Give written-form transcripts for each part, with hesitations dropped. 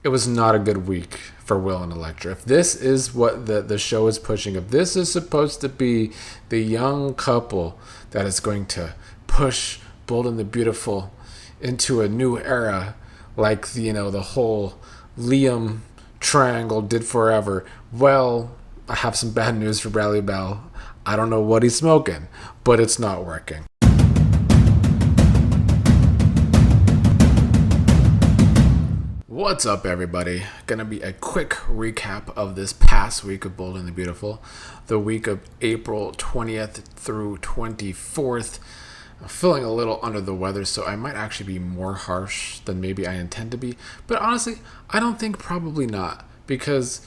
it was not a good week for Will and Electra. If this is what the show is pushing, if this is supposed to be the young couple that is going to push Bold and the Beautiful into a new era, like the whole Liam triangle did forever, well, I have some bad news for Bradley Bell. I don't know what he's smoking, but it's not working. What's up, everybody? Gonna be a quick recap of this past week of Bold and the Beautiful, the week of April 20th through 24th. I'm feeling a little under the weather, so I might actually be more harsh than maybe I intend to be. But honestly, I don't think probably not, because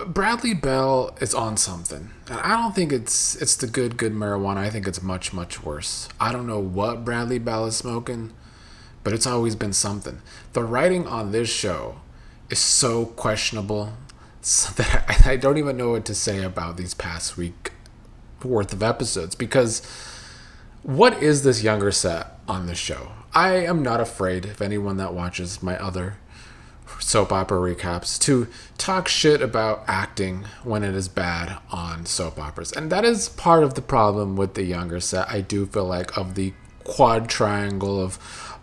Bradley Bell is on something. And I don't think it's the good marijuana. I think it's much, much worse. I don't know what Bradley Bell is smoking, but it's always been something. The writing on this show is so questionable so that I don't even know what to say about these past week worth of episodes, because what is this younger set on this show? I am not afraid of anyone that watches my other soap opera recaps to talk shit about acting when it is bad on soap operas. And that is part of the problem with the younger set, I do feel like, of the quad triangle of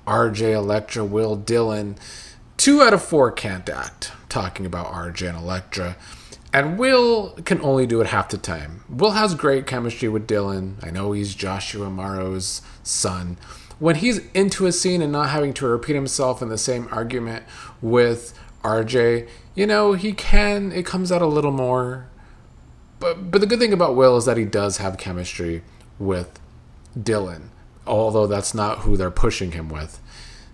RJ, Electra, Will, Dylan. 2 out of 4 can't act, talking about RJ and Electra. And Will can only do it half the time. Will has great chemistry with Dylan. I know he's Joshua Morrow's son. When he's into a scene and not having to repeat himself in the same argument with RJ, it comes out a little more. But the good thing about Will is that he does have chemistry with Dylan, although that's not who they're pushing him with.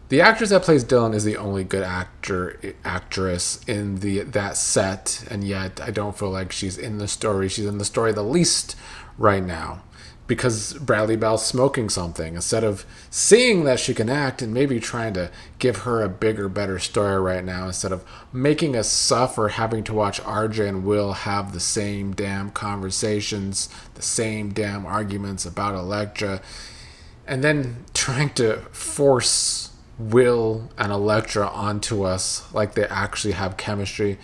The actress that plays Dylan is the only good actress in that set, and yet I don't feel like she's in the story. She's in the story the least right now, because Bradley Bell's smoking something instead of seeing that she can act and maybe trying to give her a bigger, better story right now, instead of making us suffer having to watch RJ and Will have the same damn conversations, the same damn arguments about Electra, and then trying to force Will and Electra onto us like they actually have chemistry.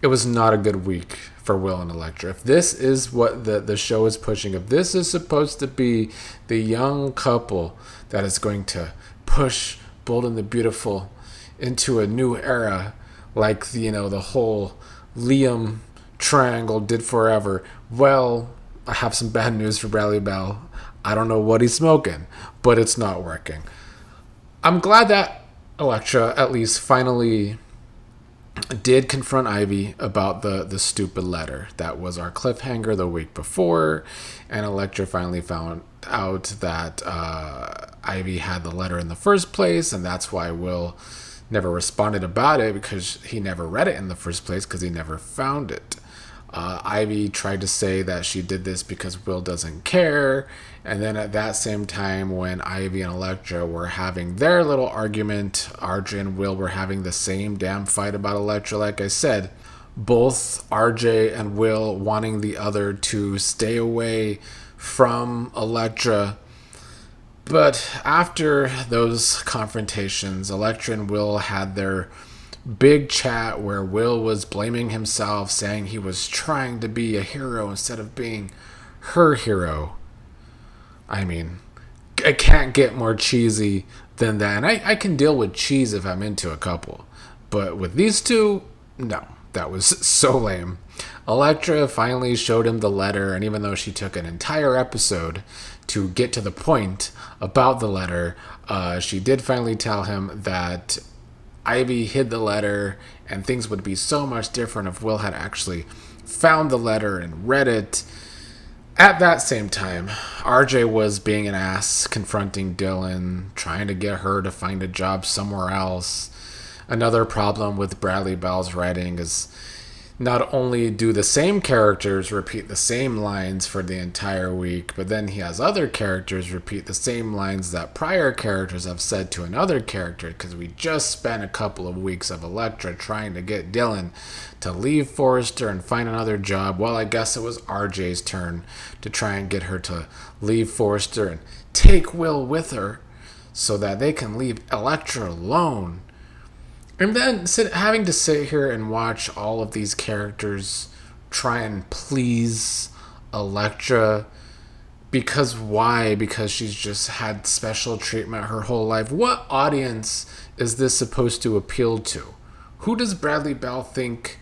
It was not a good week for Will and Electra. If this is what the show is pushing, if this is supposed to be the young couple that is going to push Bold and the Beautiful into a new era, like the whole Liam triangle did forever, well, I have some bad news for Bradley Bell. I don't know what he's smoking, but it's not working. I'm glad that Electra at least finally did confront Ivy about the stupid letter. That was our cliffhanger the week before, and Electra finally found out that Ivy had the letter in the first place, and that's why Will never responded about it, because he never read it in the first place, because he never found it. Ivy tried to say that she did this because Will doesn't care, and then at that same time when Ivy and Electra were having their little argument, RJ and Will were having the same damn fight about Electra. Like I said, both RJ and Will wanting the other to stay away from Electra. But after those confrontations, Electra and Will had their big chat where Will was blaming himself, saying he was trying to be a hero instead of being her hero. I mean, I can't get more cheesy than that. And I can deal with cheese if I'm into a couple. But with these two, no. That was so lame. Electra finally showed him the letter, and even though she took an entire episode to get to the point about the letter, she did finally tell him that Ivy hid the letter and things would be so much different if Will had actually found the letter and read it. At that same time, RJ was being an ass, confronting Dylan, trying to get her to find a job somewhere else. Another problem with Bradley Bell's writing is not only do the same characters repeat the same lines for the entire week, but then he has other characters repeat the same lines that prior characters have said to another character, because we just spent a couple of weeks of Electra trying to get Dylan to leave Forrester and find another job. Well, I guess it was RJ's turn to try and get her to leave Forrester and take Will with her so that they can leave Electra alone. And then having to sit here and watch all of these characters try and please Electra. Because why? Because she's just had special treatment her whole life. What audience is this supposed to appeal to? Who does Bradley Bell think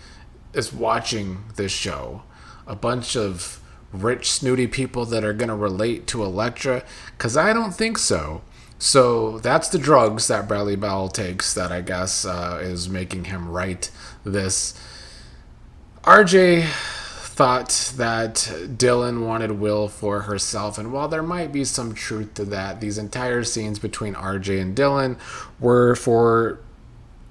is watching this show? A bunch of rich, snooty people that are going to relate to Electra? Because I don't think so. So that's the drugs that Bradley Bell takes that I guess is making him write this. RJ thought that Dylan wanted Will for herself, and while there might be some truth to that, these entire scenes between RJ and Dylan were for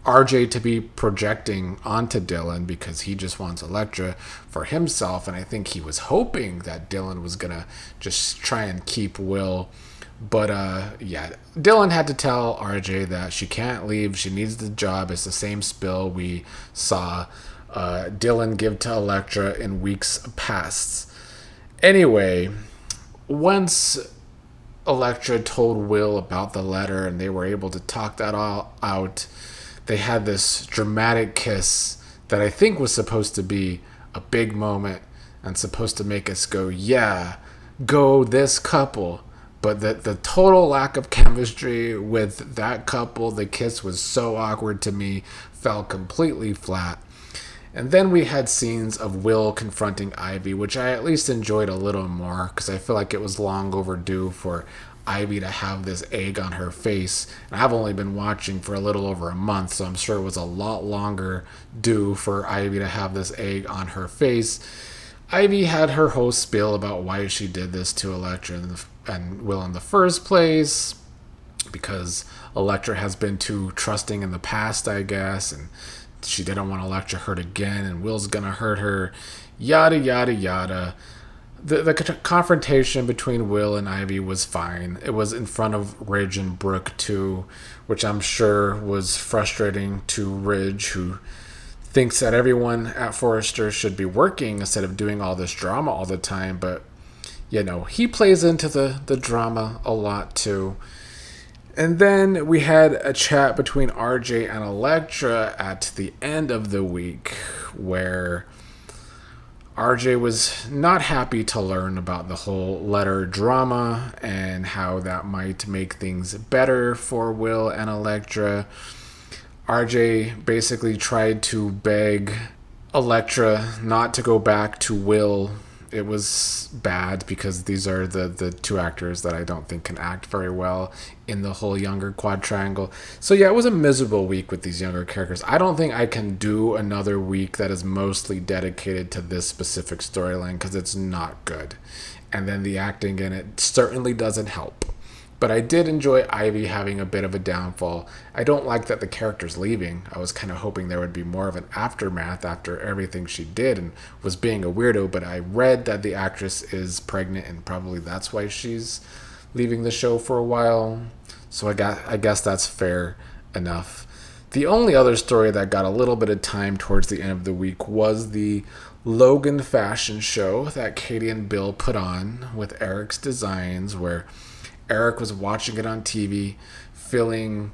RJ to be projecting onto Dylan because he just wants Electra for himself, and I think he was hoping that Dylan was gonna just try and keep Will. But yeah, Dylan had to tell RJ that she can't leave. She needs the job. It's the same spill we saw Dylan give to Electra in weeks past. Anyway, once Electra told Will about the letter and they were able to talk that all out, they had this dramatic kiss that I think was supposed to be a big moment and supposed to make us go, yeah, go this couple. But the total lack of chemistry with that couple, the kiss was so awkward to me, fell completely flat. And then we had scenes of Will confronting Ivy, which I at least enjoyed a little more because I feel like it was long overdue for Ivy to have this egg on her face. And I've only been watching for a little over a month, so I'm sure it was a lot longer due for Ivy to have this egg on her face. Ivy had her whole spiel about why she did this to Electra and Will in the first place, because Electra has been too trusting in the past, I guess, and she didn't want Electra hurt again, and Will's gonna hurt her, yada, yada, yada. The confrontation between Will and Ivy was fine. It was in front of Ridge and Brooke, too, which I'm sure was frustrating to Ridge, who thinks that everyone at Forrester should be working instead of doing all this drama all the time, but he plays into the drama a lot too. And then we had a chat between RJ and Electra at the end of the week where RJ was not happy to learn about the whole letter drama and how that might make things better for Will and Electra. RJ basically tried to beg Electra not to go back to Will. It was bad because these are the two actors that I don't think can act very well in the whole younger quad triangle. So yeah, it was a miserable week with these younger characters. I don't think I can do another week that is mostly dedicated to this specific storyline because it's not good. And then the acting in it certainly doesn't help. But I did enjoy Ivy having a bit of a downfall. I don't like that the character's leaving. I was kind of hoping there would be more of an aftermath after everything she did and was being a weirdo, but I read that the actress is pregnant and probably that's why she's leaving the show for a while. So I guess that's fair enough. The only other story that got a little bit of time towards the end of the week was the Logan fashion show that Katie and Bill put on with Eric's Designs, where Eric was watching it on TV, feeling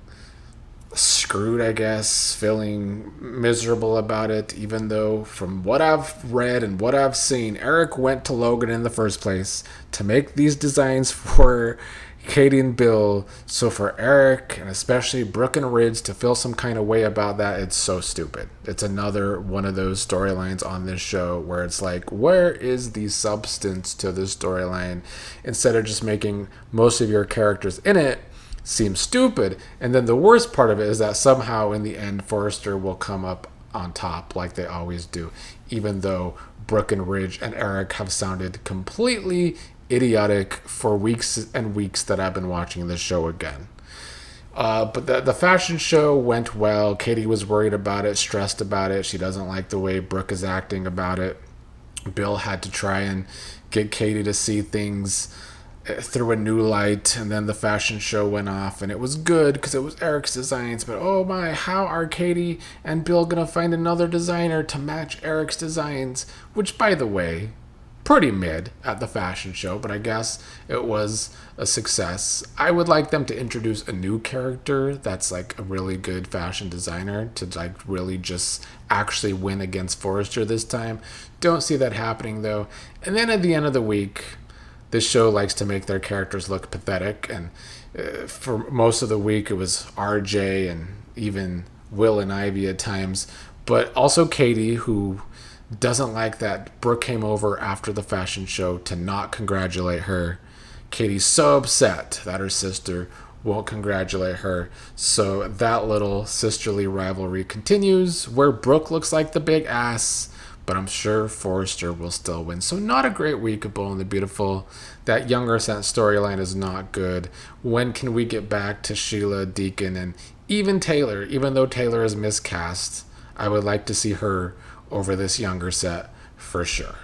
screwed, I guess, feeling miserable about it, even though from what I've read and what I've seen, Eric went to Logan in the first place to make these designs for Katie and Bill. So for Eric, and especially Brooke and Ridge, to feel some kind of way about that, it's so stupid. It's another one of those storylines on this show where it's like, where is the substance to this storyline? Instead of just making most of your characters in it seem stupid. And then the worst part of it is that somehow in the end, Forrester will come up on top like they always do, even though Brooke and Ridge and Eric have sounded completely idiotic for weeks and weeks that I've been watching this show again. But the fashion show went well. Katie was worried about it, stressed about it. She doesn't like the way Brooke is acting about it. Bill had to try and get Katie to see things through a new light, and then the fashion show went off, and it was good because it was Eric's Designs, but oh my, how are Katie and Bill gonna find another designer to match Eric's Designs? Which, by the way, pretty mid at the fashion show, but I guess it was a success. I would like them to introduce a new character that's like a really good fashion designer to like really just actually win against Forrester this time. Don't see that happening though. And then at the end of the week, this show likes to make their characters look pathetic, and for most of the week it was RJ and even Will and Ivy at times, but also Katie, who doesn't like that Brooke came over after the fashion show to not congratulate her. Katie's so upset that her sister won't congratulate her. So that little sisterly rivalry continues, where Brooke looks like the big ass, but I'm sure Forrester will still win. So not a great week of Bold and the Beautiful. That younger set storyline is not good. When can we get back to Sheila, Deacon, and even Taylor? Even though Taylor is miscast, I would like to see her over this younger set for sure.